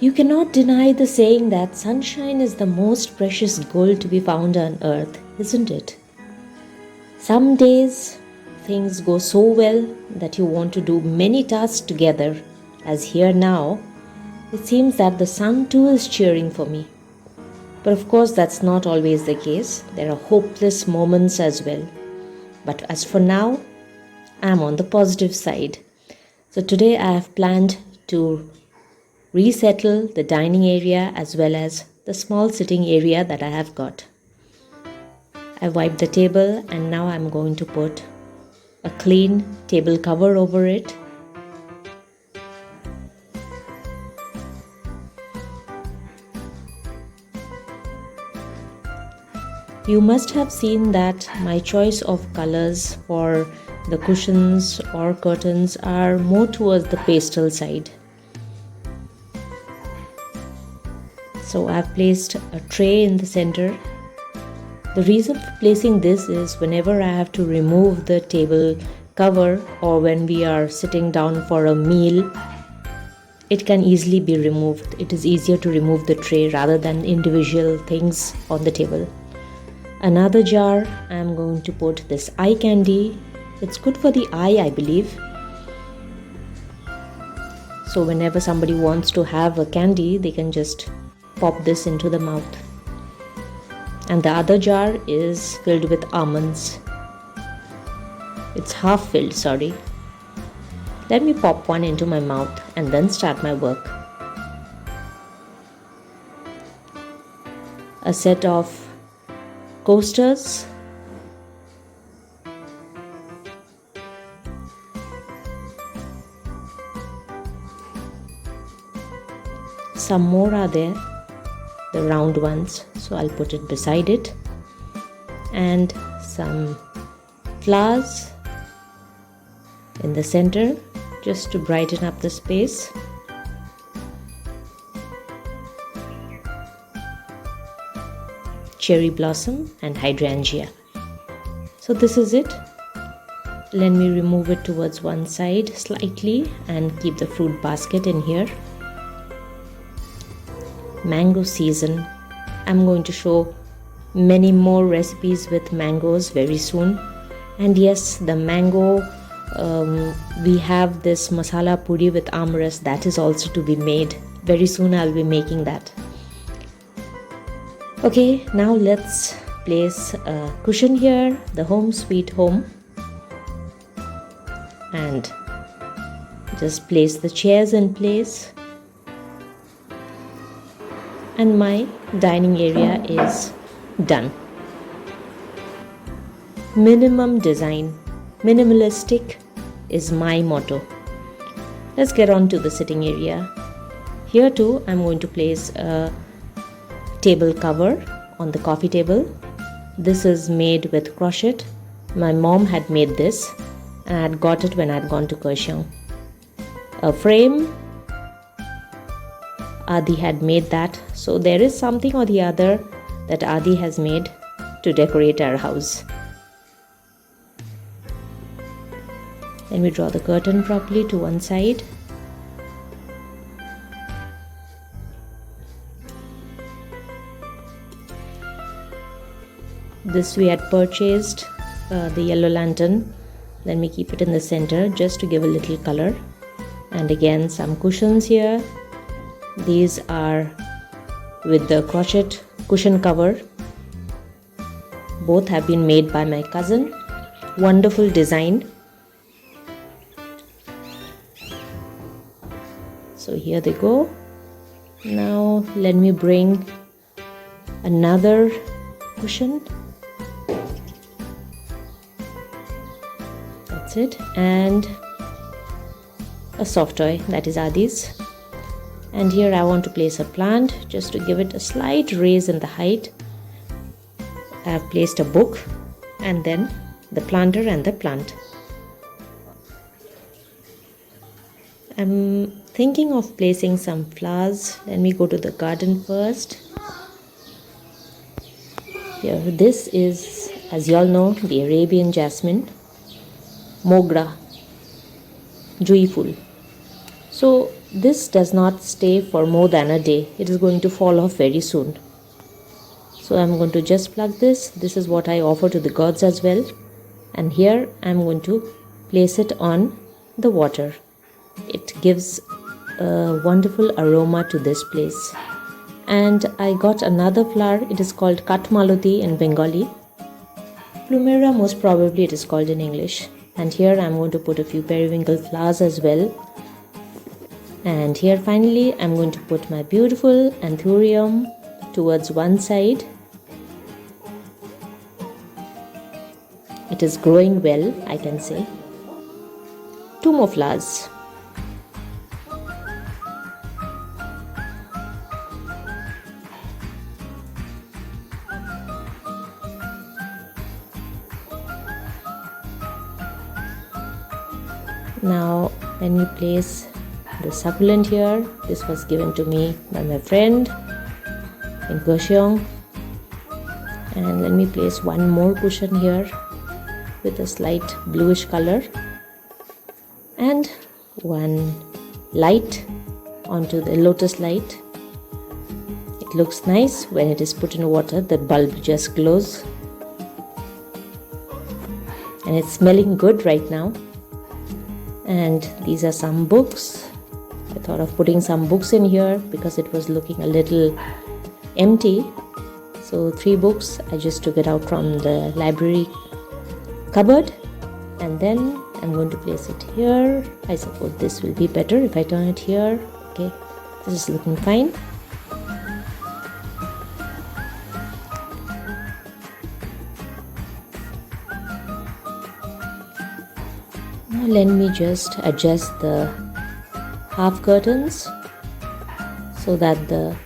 You cannot deny the saying that sunshine is the most precious gold to be found on earth, isn't it? Some days things go so well that you want to do many tasks together, as here now, it seems that the sun too is cheering for me. But of course, that's not always the case. There are hopeless moments as well. But as for now, I'm on the positive side. So today I have planned to resettle the dining area as well as the small sitting area that I have got. I wiped the table and now I'm going to put a clean table cover over it. You must have seen that my choice of colors for the cushions or curtains are more towards the pastel side. So I've placed a tray in the center. The reason for placing this is whenever I have to remove the table cover or when we are sitting down for a meal, it can easily be removed. It is easier to remove the tray rather than individual things on the table. Another jar, I am going to put this eye candy. It's good for the eye, I believe. So whenever somebody wants to have a candy, they can just pop this into the mouth. And the other jar is filled with almonds. It's half filled, sorry. Let me pop one into my mouth and then start my work. A set of coasters, some more are there, the round ones, so I'll put it beside it, and some flowers in the center just to brighten up the space. Cherry blossom and hydrangea. So this is it. Let me remove it towards one side slightly and keep the fruit basket in here. Mango season. I'm going to show many more recipes with mangoes very soon. And yes, the mango, we have this masala puri with amras that is also to be made. Very soon I'll be making that. Okay, now let's place a cushion here, the home sweet home, and just place the chairs in place, and my dining area is done. Minimum design, minimalistic is my motto. Let's get on to the sitting area. Here too, I'm going to place a table cover on the coffee table. This is made with crochet. My mom had made this and I had got it when I had gone to Kurseong. A frame, Adi had made that. So there is something or the other that Adi has made to decorate our house. Let me draw the curtain properly to one side. This we had purchased, the yellow lantern. Let me keep it in the center just to give a little color. And again, some cushions here. These are with the crochet cushion cover. Both have been made by my cousin. Wonderful design. So here they go. Now let me bring another cushion. That's it. And a soft toy, that is Adi's. And here I want to place a plant just to give it a slight raise in the height. I have placed a book and then the planter and the plant. I'm thinking of placing some flowers. Let me go to the garden first. Here, this is, as you all know, the Arabian jasmine, mogra, joyful. So this does not stay for more than a day. It is going to fall off very soon. So I'm going to just plug this. This is what I offer to the gods as well. And here I'm going to place it on the water. It gives a wonderful aroma to this place. And I got another flower. It is called Katmaloti in Bengali. Plumera, most probably it is called in English. And here I'm going to put a few periwinkle flowers as well. And here finally I'm going to put my beautiful anthurium towards one side. It is growing well, I can say. 2 more flowers. Now let me place the succulent here. This was given to me by my friend in Kaohsiung. And let me place one more cushion here with a slight bluish color and one light onto the lotus light. It looks nice when it is put in water. The bulb just glows and it's smelling good right now. And these are some books. I thought of putting some books in here because it was looking a little empty. So 3 books, I just took it out from the library cupboard, and then I'm going to place it here. I suppose this will be better if I turn it here. Okay, this is looking fine. Now let me just adjust the half curtains so that the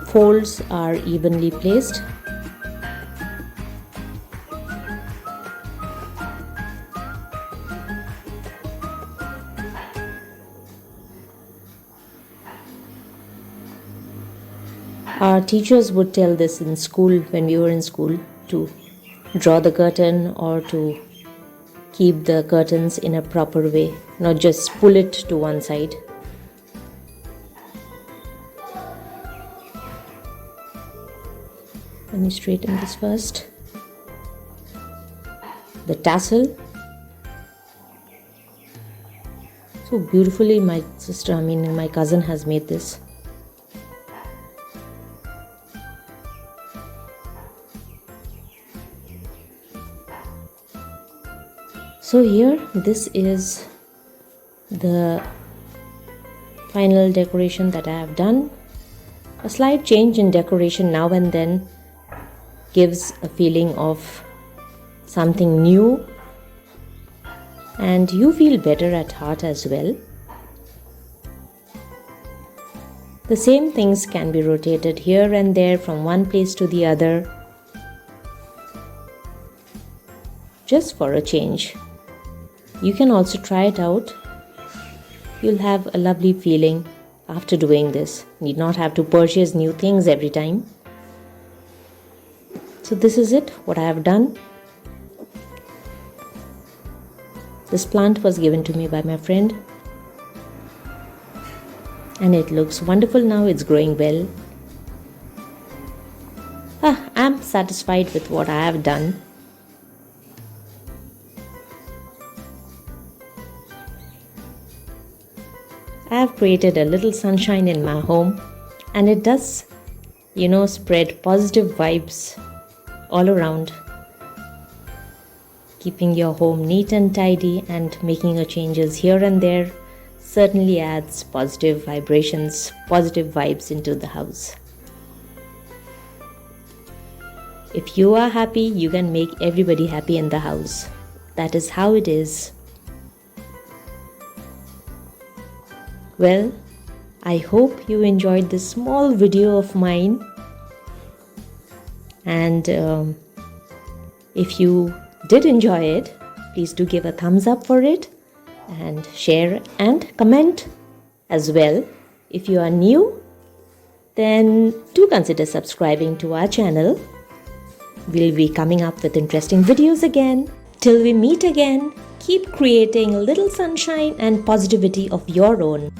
folds are evenly placed. Our teachers would tell this in school when we were in school, to draw the curtain or to keep the curtains in a proper way, not just pull it to one side. Let me straighten this first. The tassel. So beautifully my cousin has made this. So here, this is the final decoration that I have done. A slight change in decoration now and then gives a feeling of something new, and you feel better at heart as well. The same things can be rotated here and there from one place to the other, just for a change. You can also try it out. You'll have a lovely feeling after doing this. You need not have to purchase new things every time. So this is it, what I have done. This plant was given to me by my friend, and it looks wonderful now. It's growing well. I'm satisfied with what I have done. I have created a little sunshine in my home, and it does, spread positive vibes all around. Keeping your home neat and tidy and making a changes here and there certainly adds positive vibrations, positive vibes into the house. If you are happy, you can make everybody happy in the house. That is how it is. Well, I hope you enjoyed this small video of mine, and if you did enjoy it, please do give a thumbs up for it and share and comment as well. If you are new, then do consider subscribing to our channel. We'll be coming up with interesting videos again. Till we meet again, Keep creating a little sunshine and positivity of your own.